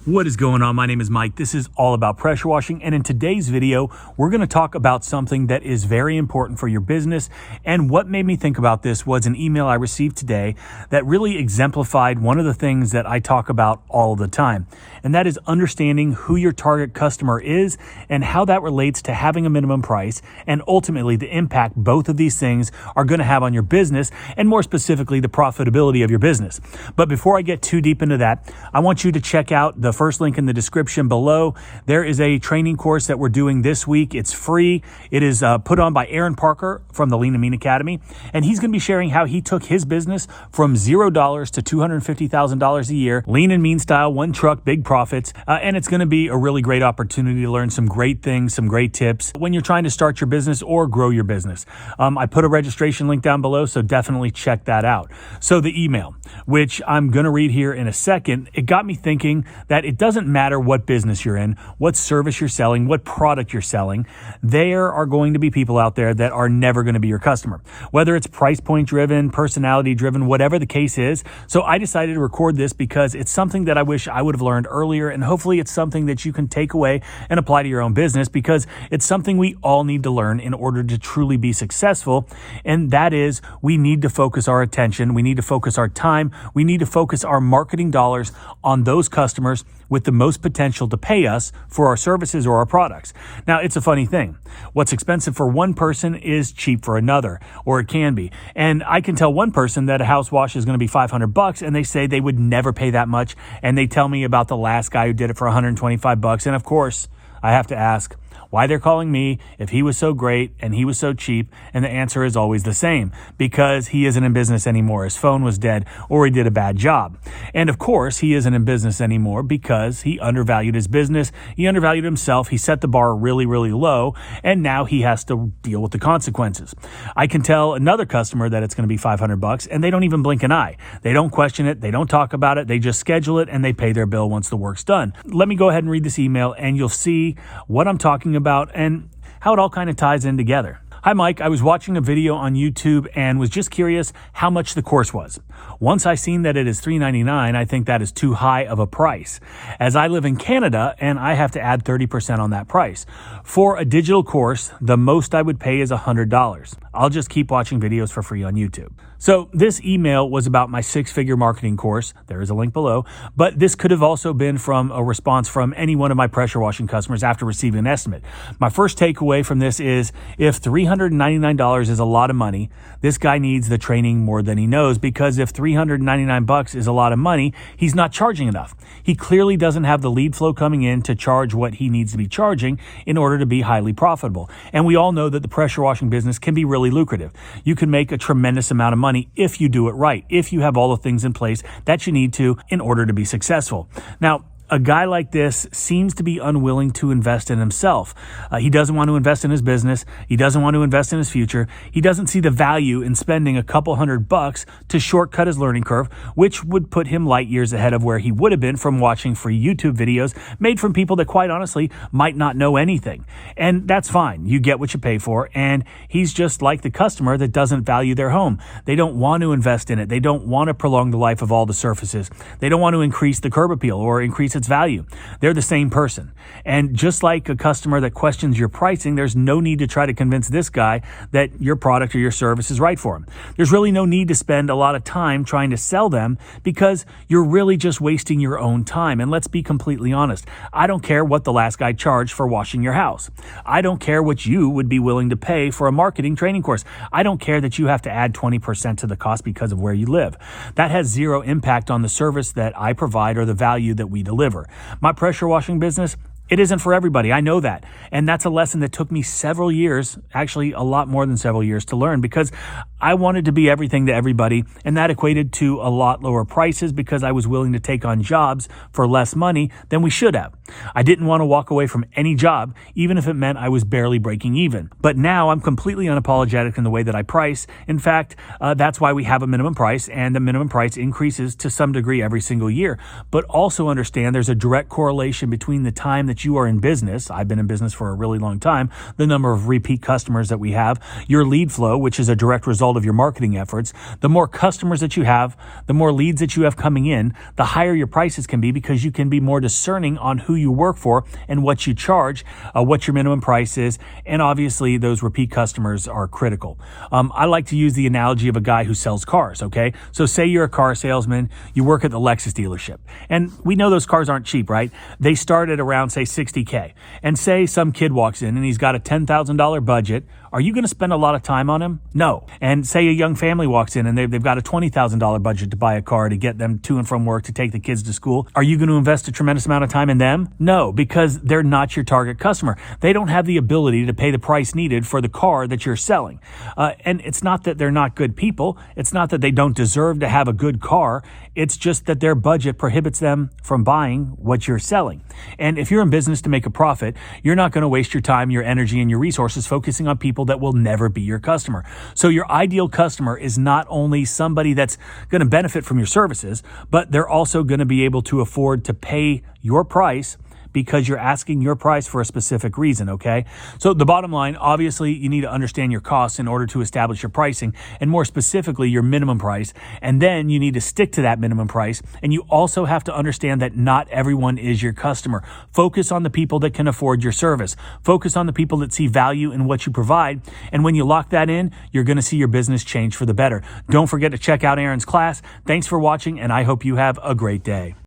What is going on? My name is Mike. This is all about pressure washing. And in today's video, we're going to talk about something that is very important for your business. And what made me think about this was an email I received today that really exemplified one of the things that I talk about all the time. And that is understanding who your target customer is and how that relates to having a minimum price and ultimately the impact both of these things are going to have on your business and more specifically the profitability of your business. But before I get too deep into that, I want you to check out the first link in the description below. There is a training course that we're doing this week. It's free. It is put on by Aaron Parker from the Lean and Mean Academy. And he's going to be sharing how he took his business from $0 to $250,000 a year, lean and mean style, one truck, big profits. And it's going to be a really great opportunity to learn some great things, some great tips when you're trying to start your business or grow your business. I put a registration link down below, so definitely check that out. So the email, which I'm going to read here in a second, it got me thinking that it doesn't matter what business you're in, what service you're selling, what product you're selling. There are going to be people out there that are never going to be your customer, whether it's price point driven, personality driven, whatever the case is. So I decided to record this because it's something that I wish I would have learned earlier. And hopefully it's something that you can take away and apply to your own business because it's something we all need to learn in order to truly be successful. And that is, we need to focus our attention. We need to focus our time. We need to focus our marketing dollars on those customers with the most potential to pay us for our services or our products. Now, it's a funny thing. What's expensive for one person is cheap for another, or it can be. And I can tell one person that a house wash is going to be $500 and they say they would never pay that much. And they tell me about the last guy who did it for $125. And of course, I have to ask why they're calling me if he was so great and he was so cheap. And the answer is always the same, because he isn't in business anymore. His phone was dead or he did a bad job. And of course, he isn't in business anymore because he undervalued his business. He undervalued himself. He set the bar really, really low. And now he has to deal with the consequences. I can tell another customer that it's going to be $500 and they don't even blink an eye. They don't question it. They don't talk about it. They just schedule it and they pay their bill once the work's done. Let me go ahead and read this email and you'll see what I'm talking about and how it all kind of ties in together. Hi, Mike. I was watching a video on YouTube and was just curious how much the course was. Once I seen that it is $3.99, I think that is too high of a price, as I live in Canada and I have to add 30% on that price. For a digital course, the most I would pay is $100. I'll just keep watching videos for free on YouTube. So this email was about my 6-figure marketing course. There is a link below, but this could have also been from a response from any one of my pressure washing customers after receiving an estimate. My first takeaway from this is if $399 is a lot of money, this guy needs the training more than he knows, because if $399 is a lot of money, he's not charging enough. He clearly doesn't have the lead flow coming in to charge what he needs to be charging in order to be highly profitable. And we all know that the pressure washing business can be really lucrative. You can make a tremendous amount of money if you do it right, if you have all the things in place that you need to in order to be successful. Now, a guy like this seems to be unwilling to invest in himself. He doesn't want to invest in his business. He doesn't want to invest in his future. He doesn't see the value in spending a couple $100 to shortcut his learning curve, which would put him light years ahead of where he would have been from watching free YouTube videos made from people that quite honestly might not know anything. And that's fine. You get what you pay for. And he's just like the customer that doesn't value their home. They don't want to invest in it. They don't want to prolong the life of all the surfaces. They don't want to increase the curb appeal or increase its value. They're the same person. And just like a customer that questions your pricing, there's no need to try to convince this guy that your product or your service is right for him. There's really no need to spend a lot of time trying to sell them because you're really just wasting your own time. And let's be completely honest. I don't care what the last guy charged for washing your house. I don't care what you would be willing to pay for a marketing training course. I don't care that you have to add 20% to the cost because of where you live. That has zero impact on the service that I provide or the value that we deliver. My pressure washing business, it isn't for everybody. I know that. And that's a lesson that took me several years, actually a lot more than several years to learn, because I wanted to be everything to everybody. And that equated to a lot lower prices because I was willing to take on jobs for less money than we should have. I didn't want to walk away from any job, even if it meant I was barely breaking even. But now I'm completely unapologetic in the way that I price. In fact, that's why we have a minimum price, and the minimum price increases to some degree every single year. But also understand there's a direct correlation between the time that that you are in business, I've been in business for a really long time, the number of repeat customers that we have, your lead flow, which is a direct result of your marketing efforts, the more customers that you have, the more leads that you have coming in, the higher your prices can be because you can be more discerning on who you work for and what you charge, what your minimum price is, and obviously those repeat customers are critical. I like to use the analogy of a guy who sells cars, okay? So say you're a car salesman, you work at the Lexus dealership, and we know those cars aren't cheap, right? They start at around, say, $60K. And say some kid walks in and he's got a $10,000 budget. Are you going to spend a lot of time on him? No. And say a young family walks in and they've got a $20,000 budget to buy a car to get them to and from work, to take the kids to school. Are you going to invest a tremendous amount of time in them? No, because they're not your target customer. They don't have the ability to pay the price needed for the car that you're selling. And it's not that they're not good people. It's not that they don't deserve to have a good car. It's just that their budget prohibits them from buying what you're selling. And if you're in business to make a profit, you're not going to waste your time, your energy, and your resources focusing on people that will never be your customer. So your ideal customer is not only somebody that's going to benefit from your services, but they're also going to be able to afford to pay your price because you're asking your price for a specific reason, okay? So the bottom line, obviously, you need to understand your costs in order to establish your pricing, and more specifically, your minimum price. And then you need to stick to that minimum price. And you also have to understand that not everyone is your customer. Focus on the people that can afford your service. Focus on the people that see value in what you provide. And when you lock that in, you're going to see your business change for the better. Don't forget to check out Aaron's class. Thanks for watching, and I hope you have a great day.